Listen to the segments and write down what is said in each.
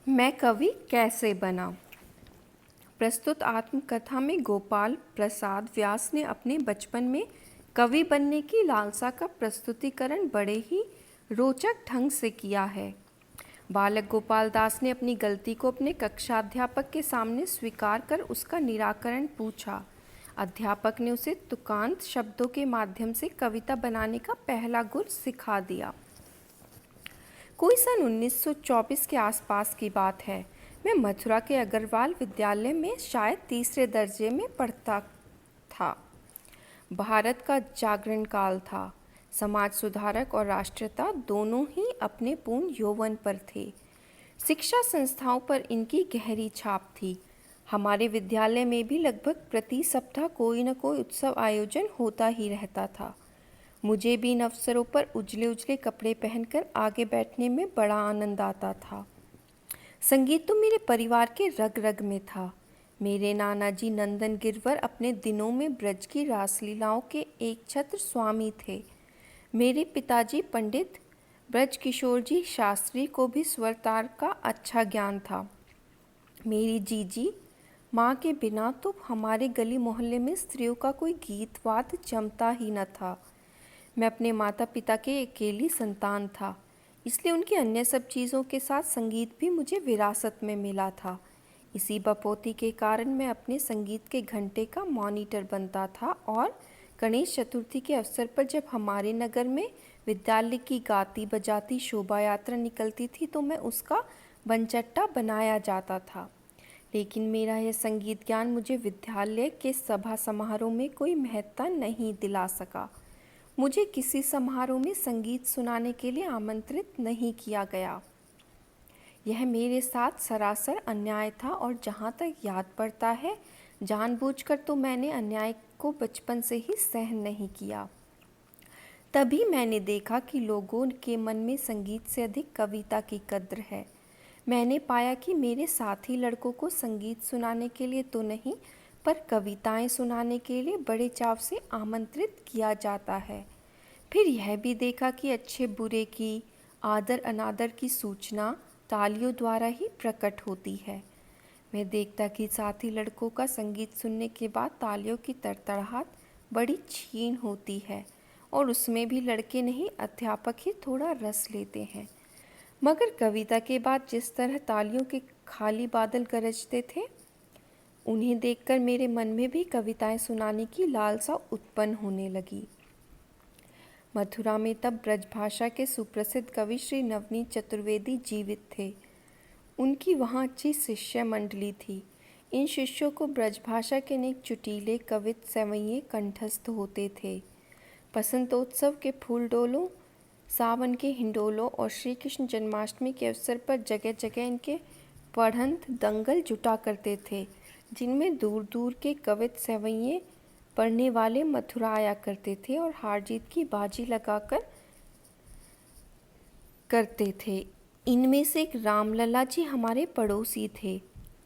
मैं कवि कैसे बना। प्रस्तुत आत्मकथा में गोपाल प्रसाद व्यास ने अपने बचपन में कवि बनने की लालसा का प्रस्तुतिकरण बड़े ही रोचक ढंग से किया है। बालक गोपाल दास ने अपनी गलती को अपने कक्षाध्यापक के सामने स्वीकार कर उसका निराकरण पूछा। अध्यापक ने उसे तुकांत शब्दों के माध्यम से कविता बनाने का पहला गुर सिखा दिया। कोई सन 1924 के आसपास की बात है। मैं मथुरा के अग्रवाल विद्यालय में शायद तीसरे दर्जे में पढ़ता था। भारत का जागरण काल था। समाज सुधारक और राष्ट्रता दोनों ही अपने पूर्ण यौवन पर थे। शिक्षा संस्थाओं पर इनकी गहरी छाप थी। हमारे विद्यालय में भी लगभग प्रति सप्ताह कोई न कोई उत्सव आयोजन होता ही रहता था। मुझे भी इन अवसरों पर उजले उजले कपड़े पहनकर आगे बैठने में बड़ा आनंद आता था। संगीत तो मेरे परिवार के रग रग में था। मेरे नाना जी नंदन गिरवर अपने दिनों में ब्रज की रासलीलाओं के एक छत्र स्वामी थे। मेरे पिताजी पंडित ब्रज किशोर जी शास्त्री को भी स्वरतार का अच्छा ज्ञान था। मेरी जीजी माँ के बिना तो हमारे गली मोहल्ले में स्त्रियों का कोई गीत वाद्य जमता ही न था। मैं अपने माता पिता के अकेली संतान था, इसलिए उनकी अन्य सब चीज़ों के साथ संगीत भी मुझे विरासत में मिला था। इसी बपोती के कारण मैं अपने संगीत के घंटे का मॉनिटर बनता था और गणेश चतुर्थी के अवसर पर जब हमारे नगर में विद्यालय की गाती बजाती शोभा यात्रा निकलती थी तो मैं उसका बनचट्टा बनाया जाता था। लेकिन मेरा यह संगीत ज्ञान मुझे विद्यालय के सभा समारोह में कोई महत्ता नहीं दिला सका। मुझे किसी समारोह में संगीत सुनाने के लिए आमंत्रित नहीं किया गया। यह मेरे साथ सरासर अन्याय था और जहाँ तक याद पड़ता है, जानबूझकर तो मैंने अन्याय को बचपन से ही सहन नहीं किया। तभी मैंने देखा कि लोगों के मन में संगीत से अधिक कविता की कद्र है। मैंने पाया कि मेरे साथी लड़कों को संगीत सुनाने के लिए तो नहीं, पर कविताएं सुनाने के लिए बड़े चाव से आमंत्रित किया जाता है। फिर यह भी देखा कि अच्छे बुरे की, आदर अनादर की सूचना तालियों द्वारा ही प्रकट होती है। मैं देखता कि साथी लड़कों का संगीत सुनने के बाद तालियों की तड़तड़ाहट बड़ी क्षीण होती है और उसमें भी लड़के नहीं अध्यापक ही थोड़ा रस लेते हैं। मगर कविता के बाद जिस तरह तालियों के खाली बादल गरजते थे, उन्हें देखकर मेरे मन में भी कविताएं सुनाने की लालसा उत्पन्न होने लगी। मथुरा में तब ब्रजभाषा के सुप्रसिद्ध कवि श्री नवनीत चतुर्वेदी जीवित थे। उनकी वहाँ अच्छी शिष्य मंडली थी। इन शिष्यों को ब्रजभाषा के अनेक चुटीले कवित सवैये कंठस्थ होते थे। बसंतोत्सव के फूलडोलों, सावन के हिंडोलों और श्री कृष्ण जन्माष्टमी के अवसर पर जगह जगह इनके पढ़ंत दंगल जुटा करते थे, जिनमें दूर दूर के कवित सवैये पढ़ने वाले मथुरा आया करते थे और हार जीत की बाजी लगाकर करते थे। इनमें से एक रामलला जी हमारे पड़ोसी थे।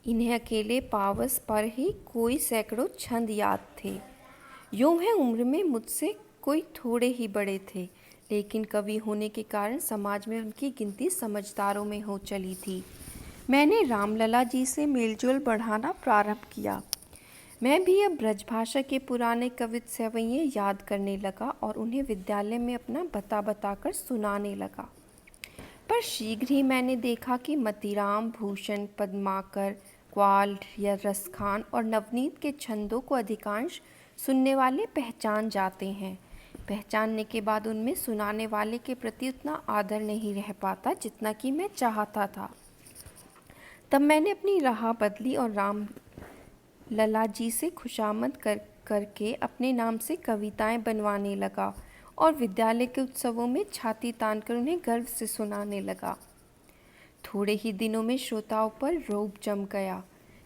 इन्हें अकेले पावस पर ही कोई सैकड़ों छंद याद थे। यूँ है उम्र में मुझसे कोई थोड़े ही बड़े थे, लेकिन कवि होने के कारण समाज में उनकी गिनती समझदारों में हो चली थी। मैंने रामलला जी से मेलजोल बढ़ाना प्रारंभ किया। मैं भी अब ब्रजभाषा के पुराने कवित सवैये याद करने लगा और उन्हें विद्यालय में अपना बता बताकर सुनाने लगा। पर शीघ्र ही मैंने देखा कि मतीराम, भूषण, पद्माकर, ग्वाल या रसखान और नवनीत के छंदों को अधिकांश सुनने वाले पहचान जाते हैं। पहचानने के बाद उनमें सुनाने वाले के प्रति उतना आदर नहीं रह पाता जितना कि मैं चाहता था। तब मैंने अपनी राह बदली और राम लला जी से खुशामद करके अपने नाम से कविताएं बनवाने लगा और विद्यालय के उत्सवों में छाती तानकर उन्हें गर्व से सुनाने लगा। थोड़े ही दिनों में श्रोताओं पर रौब जम गया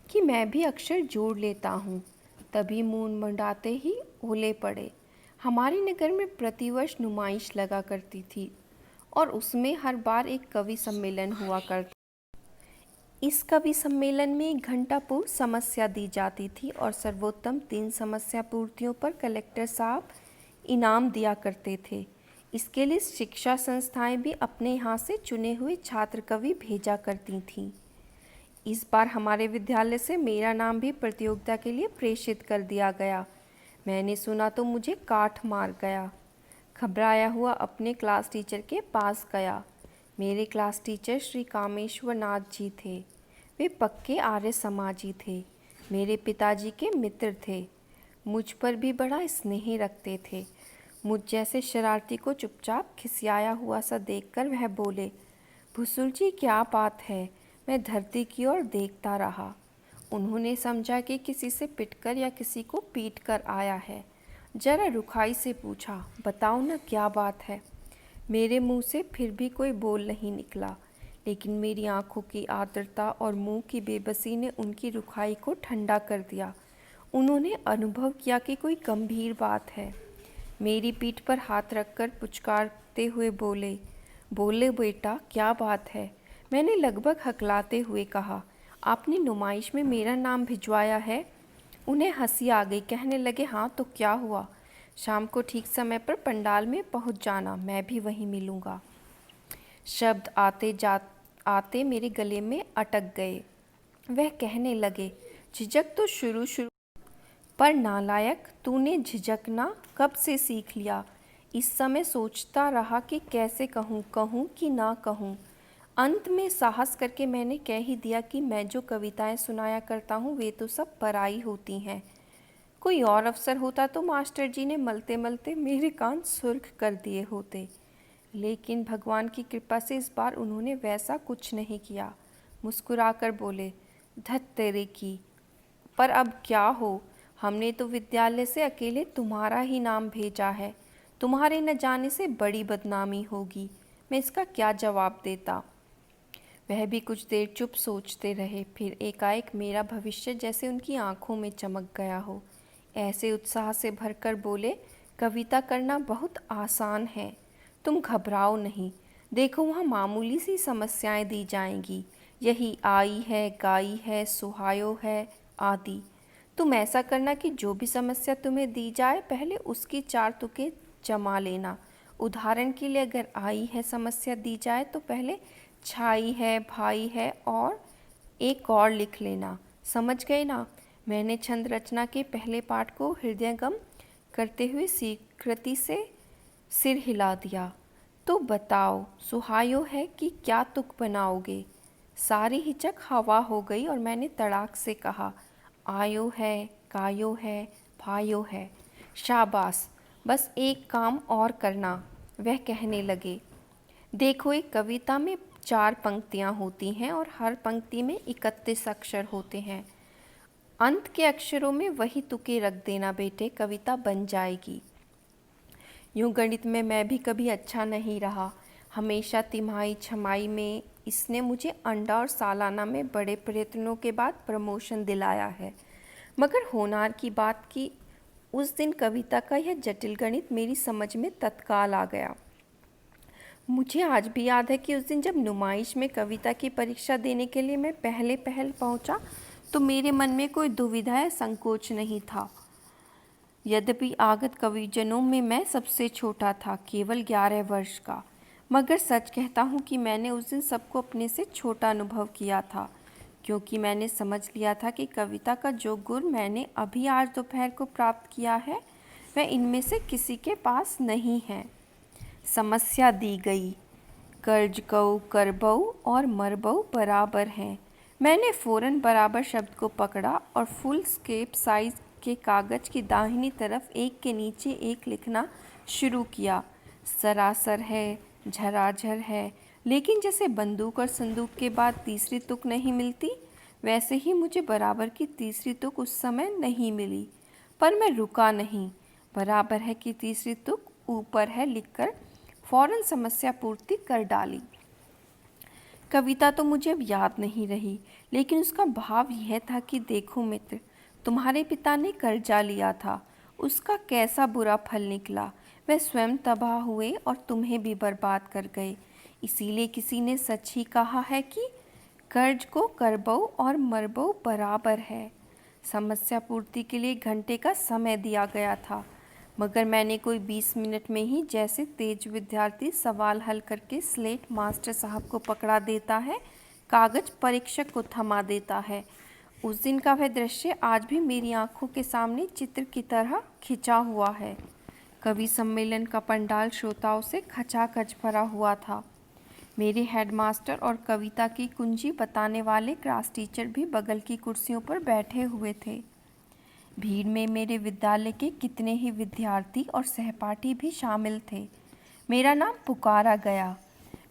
कि मैं भी अक्षर जोड़ लेता हूँ। तभी मुंह मंडाते ही ओले पड़े। हमारे नगर में प्रतिवर्ष नुमाइश लगा करती थी और उसमें हर बार एक कवि सम्मेलन हुआ करता। इस कवि सम्मेलन में 1 घंटा पूर्व समस्या दी जाती थी और सर्वोत्तम 3 समस्या पूर्तियों पर कलेक्टर साहब इनाम दिया करते थे। इसके लिए शिक्षा संस्थाएं भी अपने यहाँ से चुने हुए छात्र कवि भेजा करती थीं। इस बार हमारे विद्यालय से मेरा नाम भी प्रतियोगिता के लिए प्रेषित कर दिया गया। मैंने सुना तो मुझे काठ मार गया। घबराया हुआ अपने क्लास टीचर के पास गया। मेरे क्लास टीचर श्री कामेश्वर नाथ जी थे। वे पक्के आर्य समाजी थे। मेरे पिताजी के मित्र थे। मुझ पर भी बड़ा स्नेह रखते थे। मुझ जैसे शरारती को चुपचाप खिसियाया हुआ सा देखकर वह बोले, भुसुल जी क्या बात है। मैं धरती की ओर देखता रहा। उन्होंने समझा कि किसी से पिटकर या किसी को पीट कर आया है। जरा रुखाई से पूछा, बताओ ना क्या बात है। मेरे मुंह से फिर भी कोई बोल नहीं निकला, लेकिन मेरी आंखों की आर्द्रता और मुंह की बेबसी ने उनकी रुखाई को ठंडा कर दिया। उन्होंने अनुभव किया कि कोई गंभीर बात है। मेरी पीठ पर हाथ रखकर पुचकारते हुए बोले, बोले बेटा क्या बात है। मैंने लगभग हकलाते हुए कहा, आपने नुमाइश में मेरा नाम भिजवाया है। उन्हें हंसी आ गई। कहने लगे, हाँ तो क्या हुआ। शाम को ठीक समय पर पंडाल में पहुंच जाना, मैं भी वहीं मिलूंगा। शब्द आते मेरे गले में अटक गए। वह कहने लगे, झिझक तो शुरू पर नालायक, तूने झिझकना कब से सीख लिया। इस समय सोचता रहा कि कैसे कहूँ कि ना कहूँ। अंत में साहस करके मैंने कह ही दिया कि मैं जो कविताएं सुनाया करता हूँ वे तो सब पराई होती हैं। कोई और अवसर होता तो मास्टर जी ने मलते मलते मेरे कान सुर्ख कर दिए होते, लेकिन भगवान की कृपा से इस बार उन्होंने वैसा कुछ नहीं किया। मुस्कुराकर बोले, धत तेरे की, पर अब क्या हो। हमने तो विद्यालय से अकेले तुम्हारा ही नाम भेजा है। तुम्हारे न जाने से बड़ी बदनामी होगी। मैं इसका क्या जवाब देता। वह भी कुछ देर चुप सोचते रहे। फिर एकाएक मेरा भविष्य जैसे उनकी आंखों में चमक गया हो। ऐसे उत्साह से भरकर बोले, कविता करना बहुत आसान है, तुम घबराओ नहीं। देखो वहाँ मामूली सी समस्याएं दी जाएंगी, यही आई है, गाई है, सुहायो है आदि। तुम ऐसा करना कि जो भी समस्या तुम्हें दी जाए पहले उसकी 4 तुकें जमा लेना। उदाहरण के लिए अगर आई है समस्या दी जाए तो पहले छाई है, भाई है और एक और लिख लेना। समझ गए ना। मैंने छंद रचना के पहले पाठ को हृदयंगम करते हुए स्वीकृति से सिर हिला दिया। तो बताओ सुहायो है कि क्या तुक बनाओगे। सारी हिचक हवा हो गई और मैंने तड़ाक से कहा, आयो है, कायो है, भायो है। शाबाश, बस एक काम और करना। वह कहने लगे, देखो एक कविता में 4 पंक्तियाँ होती हैं और हर पंक्ति में 31 अक्षर होते हैं। अंत के अक्षरों में वही तुके रख देना बेटे, कविता बन जाएगी। यूँ गणित में मैं भी कभी अच्छा नहीं रहा। हमेशा तिमाही छमाही में इसने मुझे अंडा और सालाना में बड़े प्रयत्नों के बाद प्रमोशन दिलाया है। मगर होनार की बात की उस दिन कविता का यह जटिल गणित मेरी समझ में तत्काल आ गया। मुझे आज भी याद है कि उस दिन जब नुमाइश में कविता की परीक्षा देने के लिए मैं पहले पहुंचा तो मेरे मन में कोई दुविधा या संकोच नहीं था। यद्यपि आगत कविजनों में मैं सबसे छोटा था, केवल 11 वर्ष का, मगर सच कहता हूँ कि मैंने उस दिन सबको अपने से छोटा अनुभव किया था, क्योंकि मैंने समझ लिया था कि कविता का जो गुण मैंने अभी आज दोपहर को प्राप्त किया है वह इनमें से किसी के पास नहीं है। समस्या दी गई, कर्ज कऊ करबऊ और मरबऊ बराबर हैं। मैंने फ़ौरन बराबर शब्द को पकड़ा और फुल स्केप साइज के कागज़ की दाहिनी तरफ एक के नीचे एक लिखना शुरू किया। सरासर है, झराझर है, लेकिन जैसे बंदूक और संदूक के बाद तीसरी तुक नहीं मिलती, वैसे ही मुझे बराबर की तीसरी तुक उस समय नहीं मिली। पर मैं रुका नहीं। बराबर है कि तीसरी तुक ऊपर है लिखकर फौरन समस्या पूर्ति कर डाली। कविता तो मुझे अब याद नहीं रही, लेकिन उसका भाव यह था कि देखो मित्र, तुम्हारे पिता ने कर्जा लिया था, उसका कैसा बुरा फल निकला। वह स्वयं तबाह हुए और तुम्हें भी बर्बाद कर गए। इसीलिए किसी ने सच ही कहा है कि कर्ज को करबऊ और मरबऊ बराबर है। समस्या पूर्ति के लिए घंटे का समय दिया गया था, मगर मैंने कोई 20 मिनट में ही, जैसे तेज विद्यार्थी सवाल हल करके स्लेट मास्टर साहब को पकड़ा देता है, कागज परीक्षक को थमा देता है। उस दिन का वह दृश्य आज भी मेरी आंखों के सामने चित्र की तरह खिंचा हुआ है। कवि सम्मेलन का पंडाल श्रोताओं से खचाखच भरा हुआ था। मेरे हेडमास्टर और कविता की कुंजी बताने वाले क्लास टीचर भी बगल की कुर्सियों पर बैठे हुए थे। भीड़ में मेरे विद्यालय के कितने ही विद्यार्थी और सहपाठी भी शामिल थे। मेरा नाम पुकारा गया।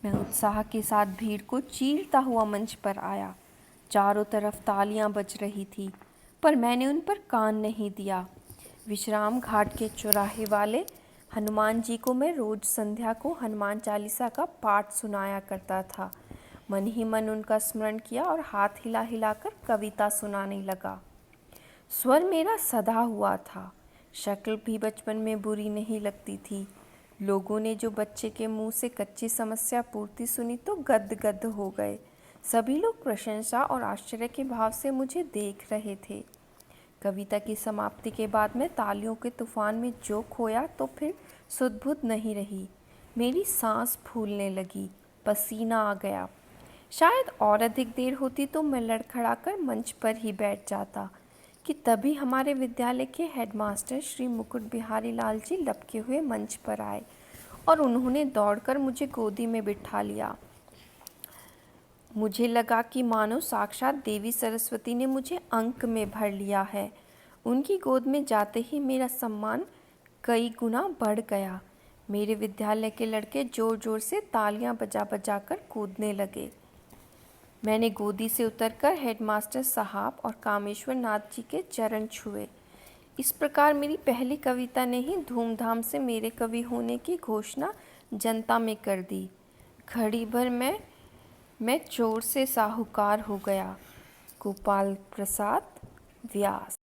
मैं उत्साह के साथ भीड़ को चीरता हुआ मंच पर आया। चारों तरफ तालियां बज रही थी, पर मैंने उन पर कान नहीं दिया। विश्राम घाट के चौराहे वाले हनुमान जी को मैं रोज संध्या को हनुमान चालीसा का पाठ सुनाया करता था। मन ही मन उनका स्मरण किया और हाथ हिला हिलाकर कविता सुनाने लगा। स्वर मेरा सधा हुआ था। शक्ल भी बचपन में बुरी नहीं लगती थी। लोगों ने जो बच्चे के मुंह से कच्ची समस्या पूर्ति सुनी तो गदगद हो गए। सभी लोग प्रशंसा और आश्चर्य के भाव से मुझे देख रहे थे। कविता की समाप्ति के बाद मैं तालियों के तूफान में जो खोया तो फिर सुध-बुध नहीं रही। मेरी सांस फूलने लगी, पसीना आ गया। शायद और अधिक देर होती तो मैं लड़खड़ाकर मंच पर ही बैठ जाता कि तभी हमारे विद्यालय के हेडमास्टर श्री मुकुट बिहारी लाल जी लपके हुए मंच पर आए और उन्होंने दौड़कर मुझे गोदी में बिठा लिया। मुझे लगा कि मानो साक्षात देवी सरस्वती ने मुझे अंक में भर लिया है। उनकी गोद में जाते ही मेरा सम्मान कई गुना बढ़ गया। मेरे विद्यालय के लड़के जोर जोर से तालियां बजा बजा कर कूदने लगे। मैंने गोदी से उतरकर हेडमास्टर साहब और कामेश्वर नाथ जी के चरण छुए। इस प्रकार मेरी पहली कविता ने ही धूमधाम से मेरे कवि होने की घोषणा जनता में कर दी। घड़ी भर मैं चोर से साहूकार हो गया। गोपाल प्रसाद व्यास।